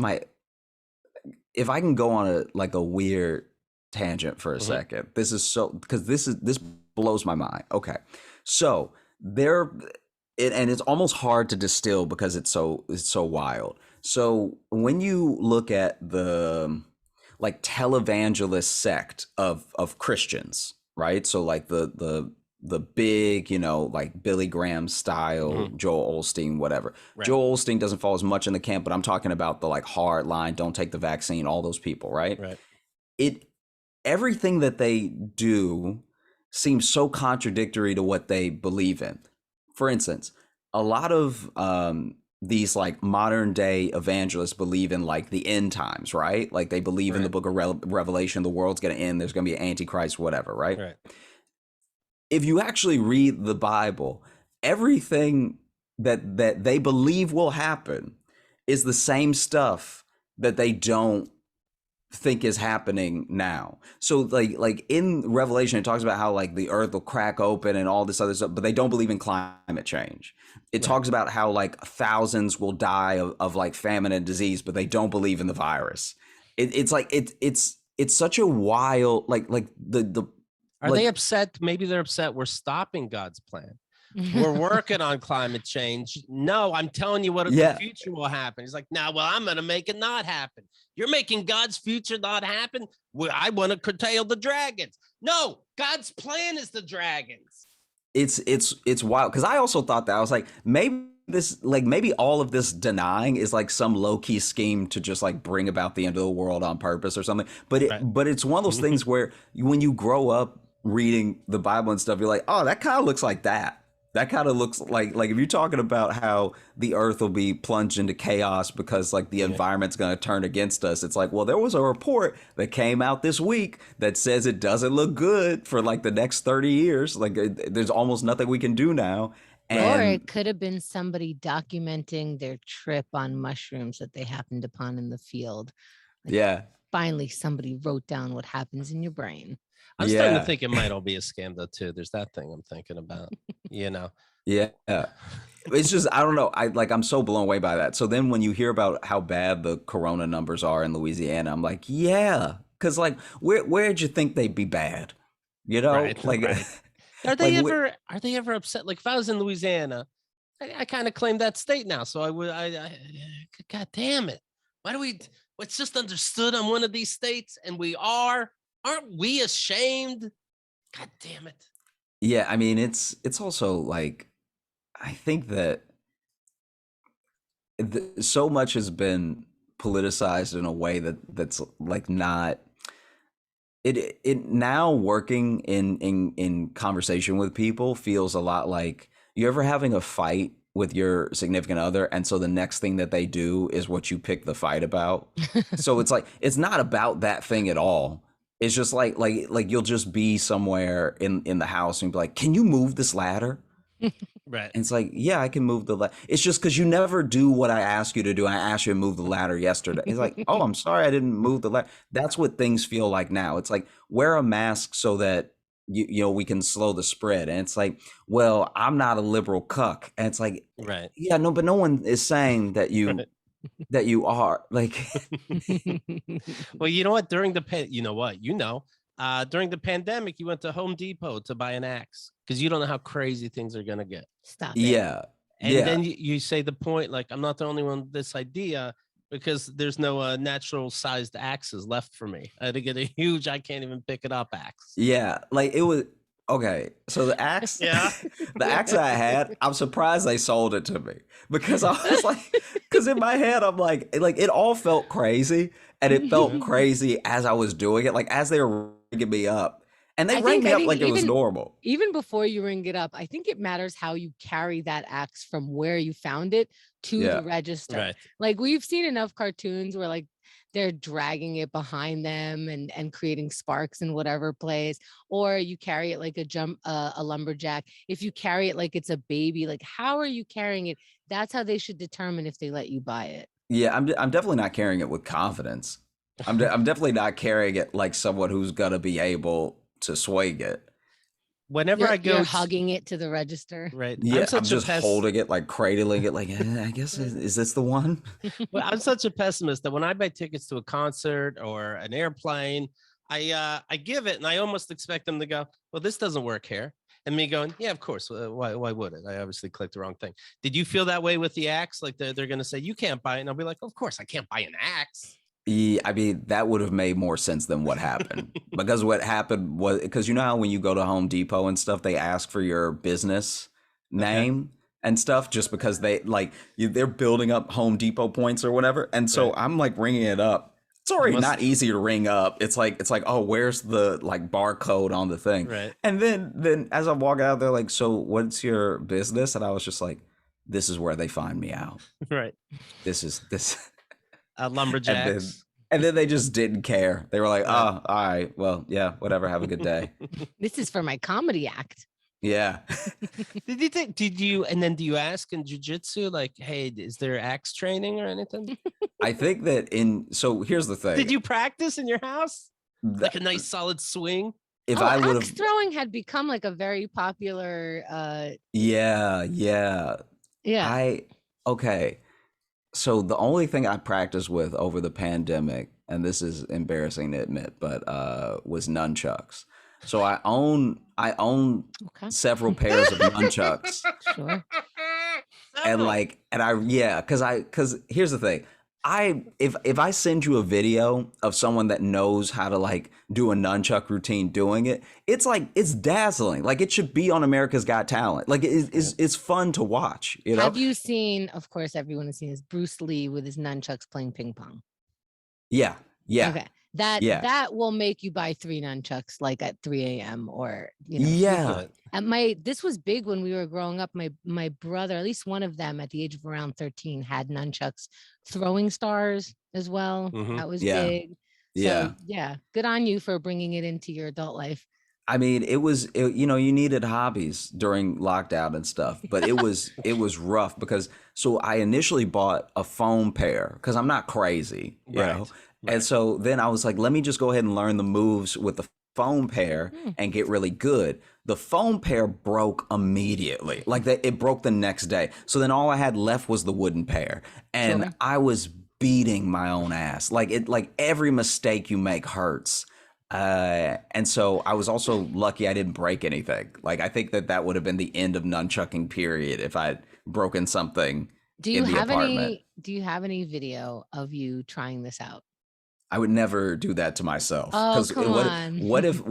if I can go on a weird tangent for a second. This is because this blows my mind. Okay. So and it's almost hard to distill because it's so wild. So when you look at the like televangelist sect of Christians, right? So like the big, like Billy Graham style, Joel Osteen, whatever. Right. Joel Osteen doesn't fall as much in the camp, but I'm talking about the like hard line, don't take the vaccine, all those people, right? Right. Everything that they do seems so contradictory to what they believe in. For instance, a lot of these like modern day evangelists believe in like the end times, right? Like they believe in the book of Revelation, the world's going to end, there's going to be an antichrist, whatever, right? If you actually read the Bible, everything that they believe will happen is the same stuff that they don't think is happening now. So like in Revelation, it talks about how like the earth will crack open and all this other stuff, but they don't believe in climate change. It talks about how like thousands will die of like famine and disease, but they don't believe in the virus. It's like it's such a wild like the Are they upset? Maybe they're upset we're stopping God's plan. We're working on climate change. No, I'm telling you what the future will happen. He's like, well, I'm going to make it not happen. You're making God's future not happen. I want to curtail the dragons. No, God's plan is the dragons. It's wild. Cause I also thought that I was like, maybe all of this denying is like some low key scheme to just like bring about the end of the world on purpose or something. But it's one of those things where when you grow up reading the Bible and stuff, you're like, oh, that kind of looks like that. That kind of looks like if you're talking about how the earth will be plunged into chaos because like the environment's going to turn against us. It's like, well, there was a report that came out this week that says it doesn't look good for like the next 30 years. Like there's almost nothing we can do now. Or it could have been somebody documenting their trip on mushrooms that they happened upon in the field. Like, finally, somebody wrote down what happens in your brain. I'm starting to think it might all be a scam though too. There's that thing I'm thinking about, Yeah. It's just, I don't know. I'm so blown away by that. So then when you hear about how bad the corona numbers are in Louisiana, I'm like, yeah. Cause like, where'd you think they'd be bad? You know, Are they ever upset? Like if I was in Louisiana, I kind of claim that state now. So God damn it. It's just understood I'm one of these states and aren't we ashamed? God damn it. Yeah, I mean, it's also like, I think that so much has been politicized in a way that's like not, it now working in conversation with people feels a lot like you ever having a fight with your significant other, and so the next thing that they do is what you pick the fight about. So it's like, it's not about that thing at all. It's just like you'll just be somewhere in the house and be like, can you move this ladder? Right. And it's like, yeah, I can move the ladder. It's just because you never do what I ask you to do. I asked you to move the ladder yesterday. It's like, oh, I'm sorry I didn't move the ladder. That's what things feel like now. It's like, wear a mask so that we can slow the spread. And it's like, well, I'm not a liberal cuck. And it's like, Right. yeah, no, but no one is saying that you Right. that you are like. Well, you know what? During during the pandemic, you went to Home Depot to buy an axe because you don't know how crazy things are gonna get. Stop it. Yeah. And Yeah. then you say the point, like, I'm not the only one with this idea because there's no natural sized axes left for me. I had to get a huge, I can't even pick it up axe. Yeah. Like it was okay. So the axe, Yeah. the axe that I had, I'm surprised they sold it to me because I was like, because in my head, I'm like it all felt crazy and it felt crazy as I was doing it, like as they were ringing me up. And they rang me up like it was normal. Even before you ring it up, I think it matters how you carry that axe from where you found it to the register. Right. Like we've seen enough cartoons where like they're dragging it behind them and creating sparks in whatever place, or you carry it like a lumberjack. If you carry it like it's a baby, like how are you carrying it? That's how they should determine if they let you buy it. Yeah, I'm definitely not carrying it with confidence. I'm definitely not carrying it like someone who's gonna be able to swing it. Whenever I go, you're hugging it to the register. Right. Yeah, I'm just holding it, like cradling it, like I guess is this the one? Well, I'm such a pessimist that when I buy tickets to a concert or an airplane, I give it and I almost expect them to go, well, this doesn't work here. And me going, yeah, of course. Why would it? I obviously clicked the wrong thing. Did you feel that way with the axe? Like they're going to say, you can't buy it. And I'll be like, of course, I can't buy an axe. Yeah, I mean, that would have made more sense than what happened. Because what happened was, because you know how when you go to Home Depot and stuff, they ask for your business name and stuff, just because they're building up Home Depot points or whatever. And so I'm like ringing it up. It's already not easy to ring up. It's like, oh, where's the like barcode on the thing? Right. And then as I'm walking out, they're like, so what's your business? And I was just like, this is where they find me out. Right. This. Lumberjacks. And then they just didn't care. They were like, oh, all right, well, yeah, whatever. Have a good day. This is for my comedy act. Yeah. Do you ask in jiu-jitsu, like, hey, is there axe training or anything? I think that so here's the thing. Did you practice in your house? Like a nice solid swing? If I would have, axe throwing had become like a very popular Yeah. Okay. So the only thing I practiced with over the pandemic, and this is embarrassing to admit, but was nunchucks. So I own several pairs of nunchucks. Sure. Because here's the thing. If I send you a video of someone that knows how to like do a nunchuck routine doing it, it's like, it's dazzling. Like it should be on America's Got Talent. Like it's fun to watch. You know? Have you seen, of course, everyone has seen is Bruce Lee with his nunchucks playing ping pong? Yeah. Okay. That will make you buy 3 nunchucks like at 3 a.m. or, you know. Yeah. This was big when we were growing up. My brother, at least one of them at the age of around 13, had nunchucks, throwing stars as well. Mm-hmm. That was big. Yeah. So yeah, good on you for bringing it into your adult life. I mean, you needed hobbies during lockdown and stuff, but it was rough because I initially bought a foam pair because I'm not crazy, you know? Right. And so then I was like, let me just go ahead and learn the moves with the foam pair and get really good. The foam pair broke immediately. Like it broke the next day. So then all I had left was the wooden pair. And I was beating my own ass. Like every mistake you make hurts. And so I was also lucky I didn't break anything. Like I think that would have been the end of nunchucking period if I'd broken something in the apartment. Do you have any video of you trying this out? I would never do that to myself. Oh, come on. What if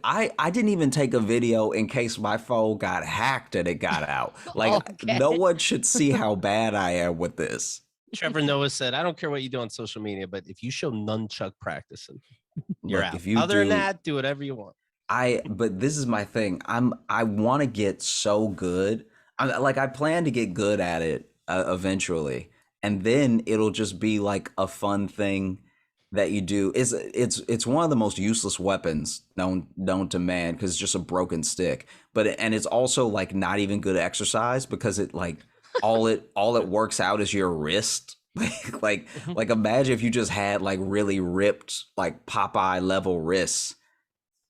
I didn't even take a video in case my phone got hacked and it got out? Like no one should see how bad I am with this. Trevor Noah said, I don't care what you do on social media, but if you show nunchuck practicing, you're out. Other than that, do whatever you want. But this is my thing. I want to get so good. I plan to get good at it eventually. And then it'll just be like a fun thing that you do is it's one of the most useless weapons known to man, because it's just a broken stick. And it's also like not even good exercise, because it like all it works out is your wrist. Like imagine if you just had like really ripped like Popeye level wrists.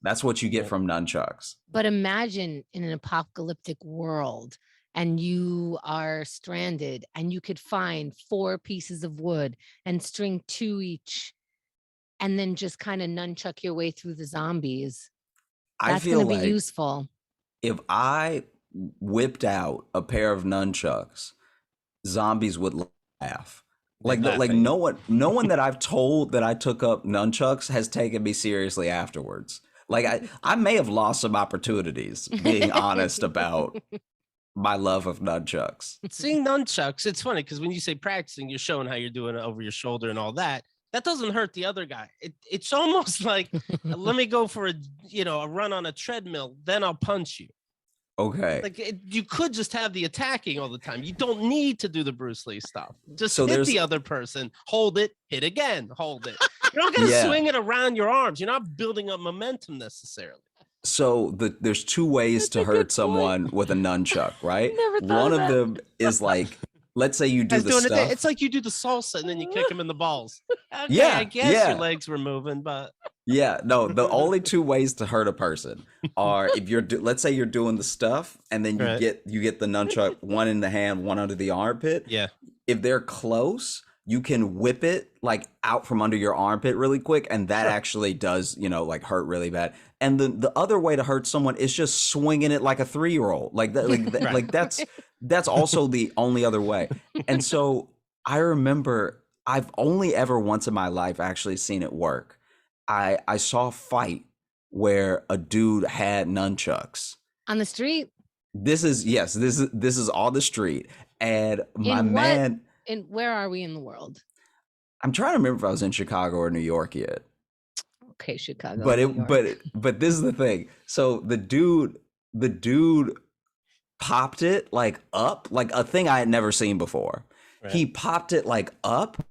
That's what you get from nunchucks. But imagine in an apocalyptic world and you are stranded and you could find 4 pieces of wood and string 2 each and then just kind of nunchuck your way through the zombies. That's going to be useful. If I whipped out a pair of nunchucks, zombies would laugh. Like no one that I've told that I took up nunchucks has taken me seriously afterwards. Like I may have lost some opportunities, being honest about my love of nunchucks. Seeing nunchucks, it's funny because when you say practicing, you're showing how you're doing it over your shoulder and all that. That doesn't hurt the other guy. It's almost like, let me go for a run on a treadmill, then I'll punch you. Okay. Like you could just have the attacking all the time. You don't need to do the Bruce Lee stuff. Just hit the other person, hold it, hit again, hold it. You're not going to swing it around your arms. You're not building up momentum necessarily. So there's 2 ways to hurt someone with a nunchuck, right? One of them is like, let's say you do the stuff. It's like you do the salsa and then you kick him in the balls. Okay, I guess your legs were moving, but no, the only 2 ways to hurt a person are if let's say you're doing the stuff and then you get the nunchuck, one in the hand, one under the armpit. Yeah. If they're close, you can whip it like out from under your armpit really quick, and that actually does, like hurt really bad. And the other way to hurt someone is just swinging it like a 3-year-old. Like that's also the only other way. And so I remember I've only ever once in my life actually seen it work. I saw a fight where a dude had nunchucks on the street. This is on the street, and man. And where are we in the world? I'm trying to remember if I was in Chicago or New York yet. Okay, Chicago. But this is the thing. So the dude popped it like up, like a thing I had never seen before. Right. He popped it like up,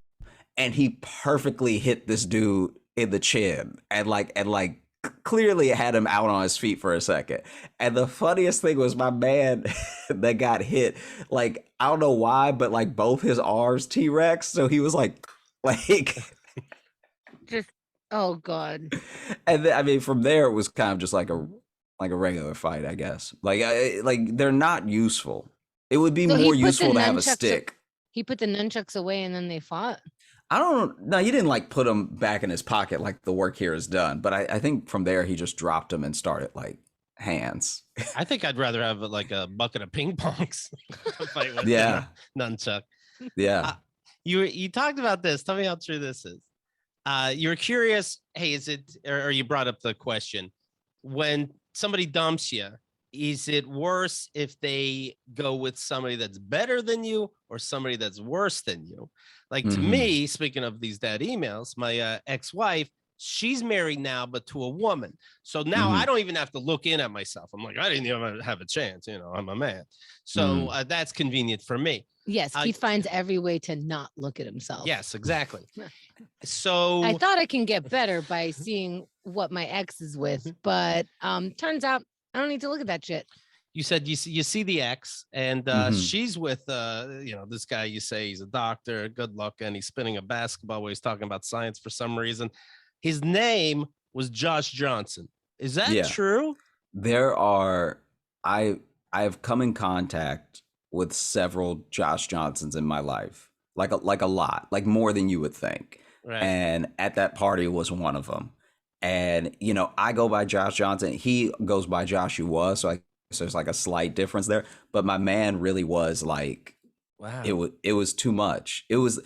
and he perfectly hit this dude in the chin, and clearly had him out on his feet for a second. And the funniest thing was my man that got hit, like, I don't know why, but like both his arms T-Rex. So he was like just, oh God. And then, I mean, from there it was kind of just like a regular fight, I guess. Like they're not useful. It would be more useful to have a stick. He put the nunchucks away and then they fought. I don't know. No, he didn't like put them back in his pocket like the work here is done. But I think from there he just dropped them and started like hands. I think I'd rather have like a bucket of ping pongs to fight with nunchuck. Yeah. You talked about this. Tell me how true this is. You're curious. Hey, is it? Or you brought up the question: when somebody dumps you, is it worse if they go with somebody that's better than you or somebody that's worse than you? Like to me, speaking of these dad emails, my ex-wife, she's married now, but to a woman. So now I don't even have to look in at myself. I'm like, I didn't even have a chance. I'm a man. So that's convenient for me. Yes, he finds every way to not look at himself. Yes, exactly. So I thought I can get better by seeing what my ex is with, but turns out I don't need to look at that shit. You said you see the ex, and she's with this guy. You say he's a doctor, good luck, and he's spinning a basketball where he's talking about science for some reason. His name was Josh Johnson. Is that true? There are. I've come in contact with several Josh Johnsons in my life, like a lot, like more than you would think. Right. And at that party was one of them. And I go by Josh Johnson. He goes by Joshua. So there's like a slight difference there. But my man really was like, wow, it was too much. It was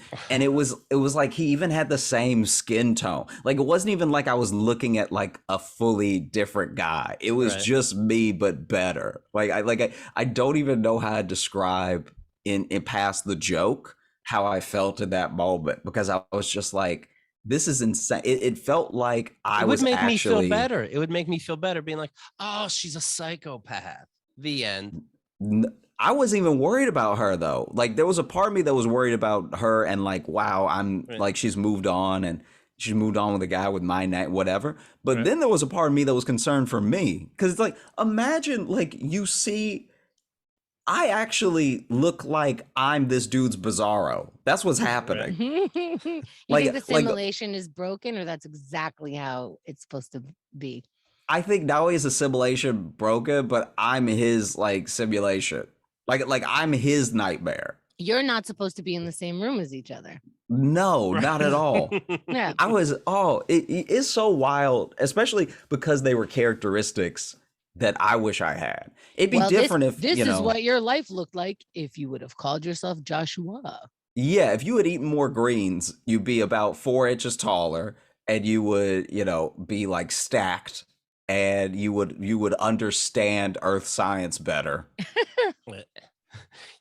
like he even had the same skin tone. Like it wasn't even like I was looking at like a fully different guy. It was just me, but better. I don't even know how to describe in past the joke how I felt in that moment, because I was just like, this is insane. It felt like I was actually... me feel better. It would make me feel better being like, oh, she's a psychopath. The end. I wasn't even worried about her though. Like there was a part of me that was worried about her and like, wow, I'm like, she's moved on. And She moved on with a guy with my name, whatever. But then there was a part of me that was concerned for me. Because it's like, imagine like you see, I actually look like I'm this dude's Bizarro. That's what's happening. You think the simulation is broken, or that's exactly how it's supposed to be? I think not only is the simulation broken, but I'm his like simulation. Like I'm his nightmare. You're not supposed to be in the same room as each other. No, not at all. Yeah. I was, it is so wild, especially because they were characteristics that I wish I had. It'd be different if, this is what your life looked like if you would have called yourself Joshua. Yeah, if you had eaten more greens, you'd be about 4 inches taller, and you would, be like stacked, and you would understand earth science better.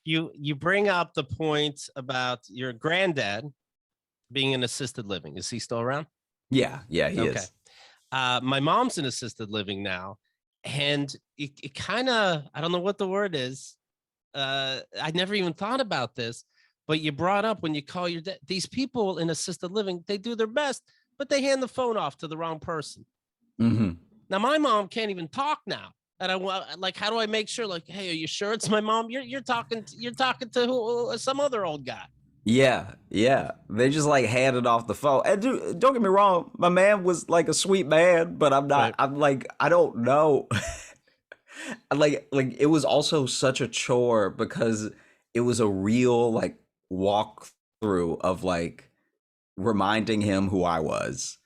You bring up the point about your granddad being in assisted living. Is he still around? Yeah, he is. My mom's in assisted living now, and it kind of, I don't know what the word is. I never even thought about this, but you brought up when you call your dad, these people in assisted living, they do their best, but they hand the phone off to the wrong person. Mm-hmm. Now my mom can't even talk now. And I want, like, how do I make sure, like, hey, are you sure it's my mom? You're talking to some other old guy. Yeah. They just like handed off the phone. And dude, don't get me wrong, my man was like a sweet man, but I'm not. Right. I'm like, I don't know. like it was also such a chore because it was a real like walk through of like reminding him who I was.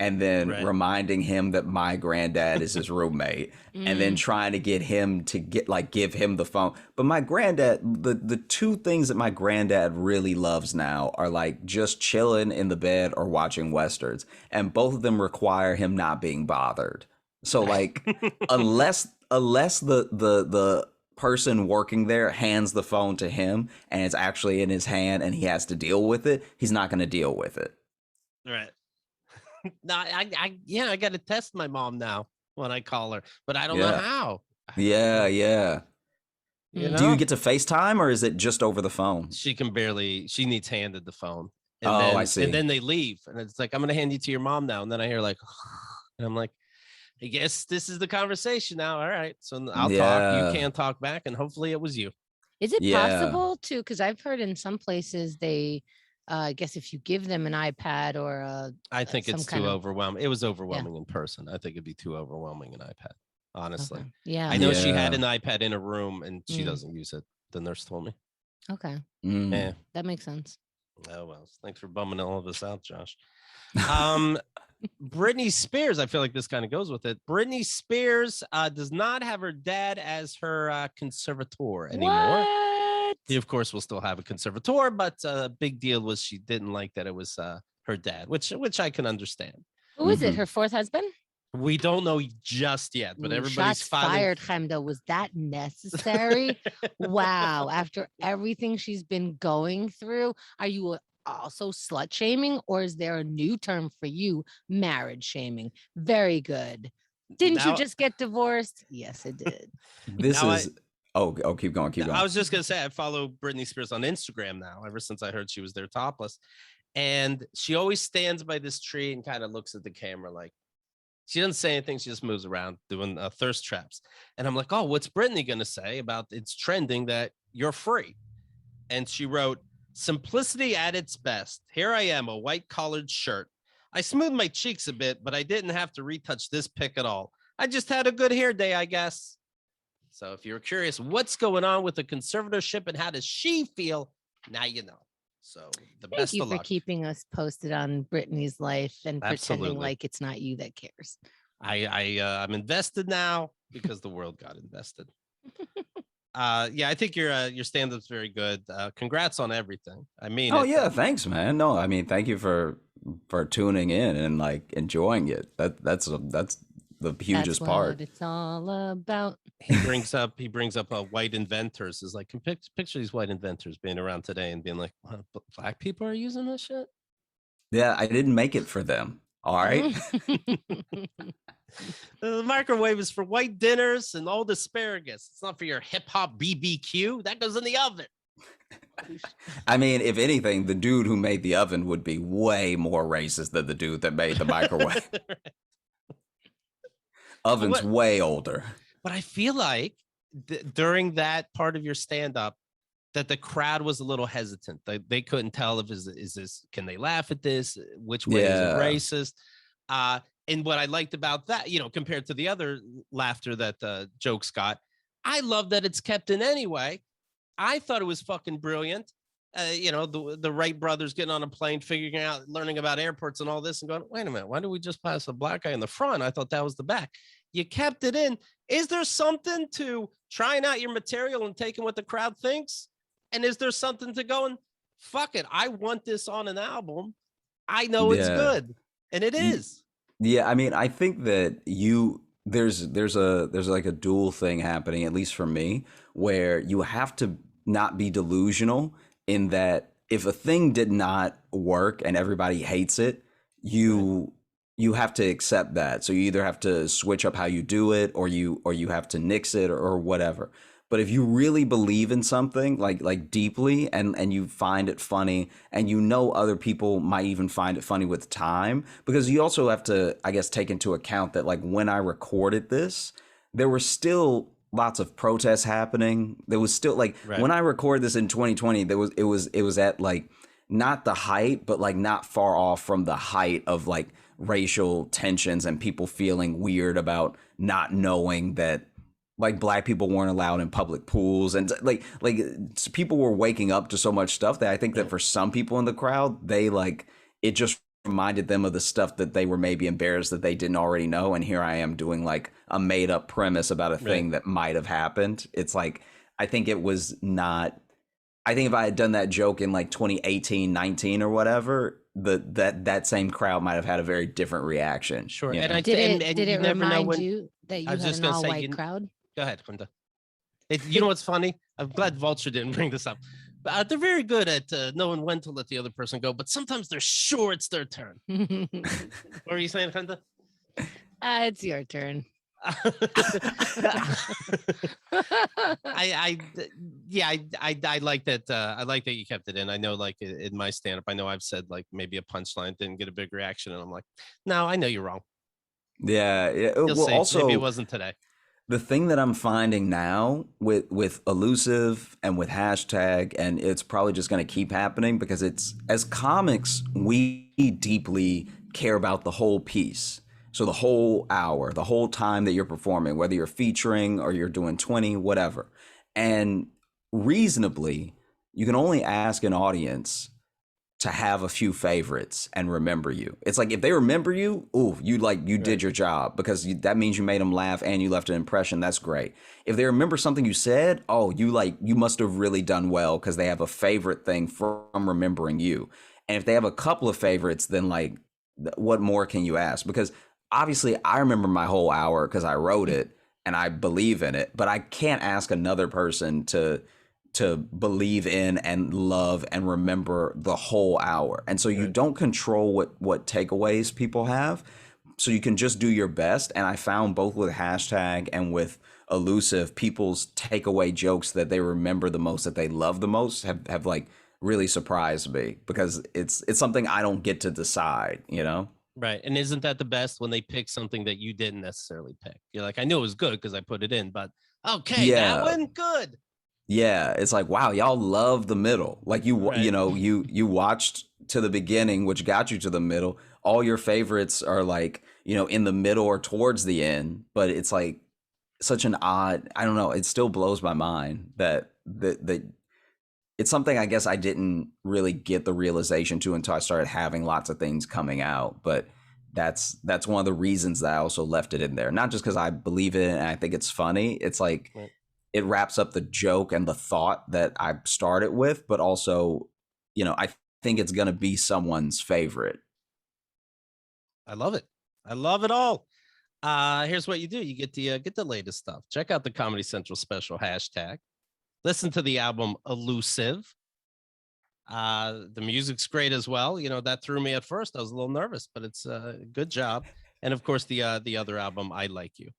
And then reminding him that my granddad is his roommate, and then trying to get him to give him the phone. But my granddad, the two things that my granddad really loves now are like just chilling in the bed or watching Westerns. And both of them require him not being bothered. So like, unless the person working there hands the phone to him and it's actually in his hand and he has to deal with it, he's not going to deal with it. Right. No, I got to test my mom now when I call her, but I don't know how. Yeah. You know? Do you get to FaceTime or is it just over the phone? She needs handed the phone. And I see. And then they leave. And it's like, I'm going to hand you to your mom now. And then I hear like, and I'm like, I guess this is the conversation now. All right. So I'll talk. You can't talk back. And hopefully it was you. Is it possible to, because I've heard in some places they, I guess if you give them an iPad or I think it's too overwhelming. It was overwhelming in person. I think it'd be too overwhelming an iPad, honestly. Okay. Yeah. I know she had an iPad in a room and she doesn't use it. The nurse told me. Okay. Yeah. That makes sense. Oh, well, thanks for bumming all of us out, Josh. Britney Spears, I feel like this kind of goes with it. Britney Spears does not have her dad as her conservator anymore. What? He, of course, will still have a conservator, but big deal was she didn't like that it was her dad, which I can understand. Who is it? Her fourth husband? We don't know just yet, but everybody's fired. Chemda, was that necessary? Wow! After everything she's been going through, are you also slut shaming, or is there a new term for you, marriage shaming? Very good. Didn't you just get divorced? Yes, it did. Keep going. I was just going to say, I follow Britney Spears on Instagram now, ever since I heard she was there topless. And she always stands by this tree and kind of looks at the camera like, she doesn't say anything. She just moves around doing thirst traps. And I'm like, oh, what's Britney going to say about it's trending that you're free? And she wrote, simplicity at its best. Here I am, a white collared shirt. I smoothed my cheeks a bit, but I didn't have to retouch this pic at all. I just had a good hair day, I guess. So if you're curious what's going on with the conservatorship and how does she feel, now you know. So the best of luck. Thank you for keeping us posted on Britney's life and pretending like it's not you that cares. I'm invested now because the world got invested. I think your stand-up's very good. Congrats on everything. I mean, thanks, man. No, I mean, thank you for tuning in and like enjoying it. That's the hugest part. What it's all about. He brings up white inventors. Is like, picture these white inventors being around today and being like, what, black people are using this shit? Yeah, I didn't make it for them. All right. The microwave is for white dinners and old asparagus. It's not for your hip hop BBQ. That goes in the oven. I mean, if anything, the dude who made the oven would be way more racist than the dude that made the microwave. Oven's way older. But I feel like during that part of your stand-up, that the crowd was a little hesitant. They couldn't tell if is this, can they laugh at this? Which way is it racist? And what I liked about that, you know, compared to the other laughter that jokes got, I love that it's kept in anyway. I thought it was fucking brilliant. You know, the Wright brothers getting on a plane, figuring out, learning about airports and all this, and going, wait a minute, why do we just pass a black guy in the front? I thought that was the back. You kept it in. Is there something to trying out your material and taking what the crowd thinks? And is there something to going, fuck it, I want this on an album. I know it's good. And it is. Yeah, I mean, I think that there's like a dual thing happening, at least for me, where you have to not be delusional in that if a thing did not work and everybody hates it, you have to accept that. So you either have to switch up how you do it, or you have to nix it or whatever. But if you really believe in something like deeply and you find it funny, and you know other people might even find it funny with time, because you also have to, I guess, take into account that like when I recorded this, there were still lots of protests happening. There was still like when I recorded this in 2020, it was at like not the height, but like not far off from the height of like racial tensions and people feeling weird about not knowing that like black people weren't allowed in public pools, and like people were waking up to so much stuff that I think that for some people in the crowd, they like it just reminded them of the stuff that they were maybe embarrassed that they didn't already know. And here I am doing like a made up premise about a thing that might have happened. It's like, I think it was not, I think if I had done that joke in like 2018, 19 or whatever, that same crowd might have had a very different reaction. Sure. You know? And did it remind you that you had an all-white crowd? Go ahead, Quinta. You know what's funny? I'm glad Vulture didn't bring this up. But they're very good at knowing when to let the other person go, but sometimes they're sure it's their turn. What were you saying, Quinta? It's your turn. I like that. I like that you kept it in. I know, like in my stand-up, I know I've said like maybe a punchline didn't get a big reaction, and I'm like, no, I know you're wrong. Yeah. You'll well, see. also, Maybe it wasn't today. The thing that I'm finding now with Elusive and with hashtag, and it's probably just going to keep happening because it's, as comics, we deeply care about the whole piece. So the whole hour, the whole time that you're performing, whether you're featuring or you're doing 20, whatever. And reasonably, you can only ask an audience to have a few favorites and remember you. It's like if they remember you, you did your job, because that means you made them laugh and you left an impression. That's great. If they remember something you said, you must have really done well, because they have a favorite thing from remembering you. And if they have a couple of favorites, then like, what more can you ask? Because obviously I remember my whole hour because I wrote it and I believe in it, but I can't ask another person to believe in and love and remember the whole hour. And so you don't control what takeaways people have. So you can just do your best. And I found both with hashtag and with Elusive, people's takeaway jokes that they remember the most, that they love the most, have like really surprised me, because it's something I don't get to decide, you know? Right. And isn't that the best, when they pick something that you didn't necessarily pick? You're like, I knew it was good because I put it in, but okay, that one, good. Yeah, it's like, wow, y'all love the middle. Like you watched to the beginning, which got you to the middle. All your favorites are like, in the middle or towards the end. But it's like such an odd, I don't know, it still blows my mind that it's something I guess I didn't really get the realization to until I started having lots of things coming out. But that's one of the reasons that I also left it in there. Not just because I believe in it and I think it's funny. It's like, it wraps up the joke and the thought that I started with, but also, I think it's going to be someone's favorite. I love it. I love it all. Here's what you do. You get the latest stuff. Check out the Comedy Central special hashtag. Listen to the album Elusive. The music's great as well. That threw me at first. I was a little nervous, but it's a good job. And of course, the other album, I Like You.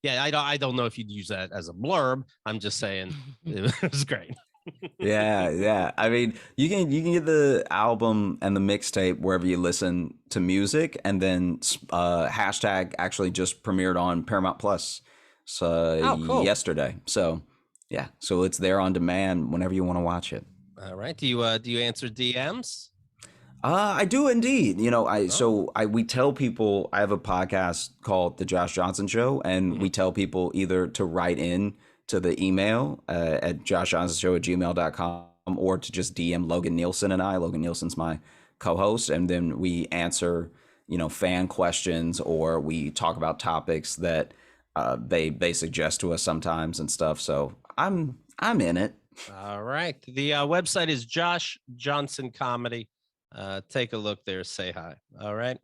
Yeah, I don't know if you'd use that as a blurb. I'm just saying it was great. Yeah. I mean, you can get the album and the mixtape wherever you listen to music, and then hashtag actually just premiered on Paramount Plus Oh, cool. yesterday. So yeah, so it's there on demand whenever you want to watch it. All right. Do you answer DMs? I do indeed. Oh. We tell people I have a podcast called The Josh Johnson Show, and we tell people either to write in to the email at joshjohnsonshow@gmail.com or to just DM Logan Nielsen and I. Logan Nielsen's my co-host, and then we answer, fan questions, or we talk about topics that they suggest to us sometimes and stuff. So I'm in it. All right. The website is Josh Johnson Comedy. Take a look there. Say hi. All right.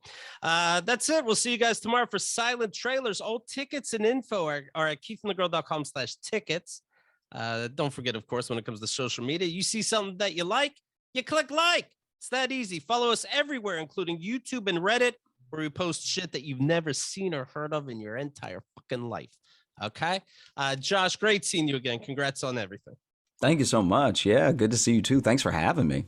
That's it. We'll see you guys tomorrow for Silent Trailers. All tickets and info are at keithandthegirl.com/tickets. Don't forget, of course, when it comes to social media, you see something that you like, you click like. It's that easy. Follow us everywhere, including YouTube and Reddit, where we post shit that you've never seen or heard of in your entire fucking life. Okay. Josh, great seeing you again. Congrats on everything. Thank you so much. Yeah, good to see you too. Thanks for having me.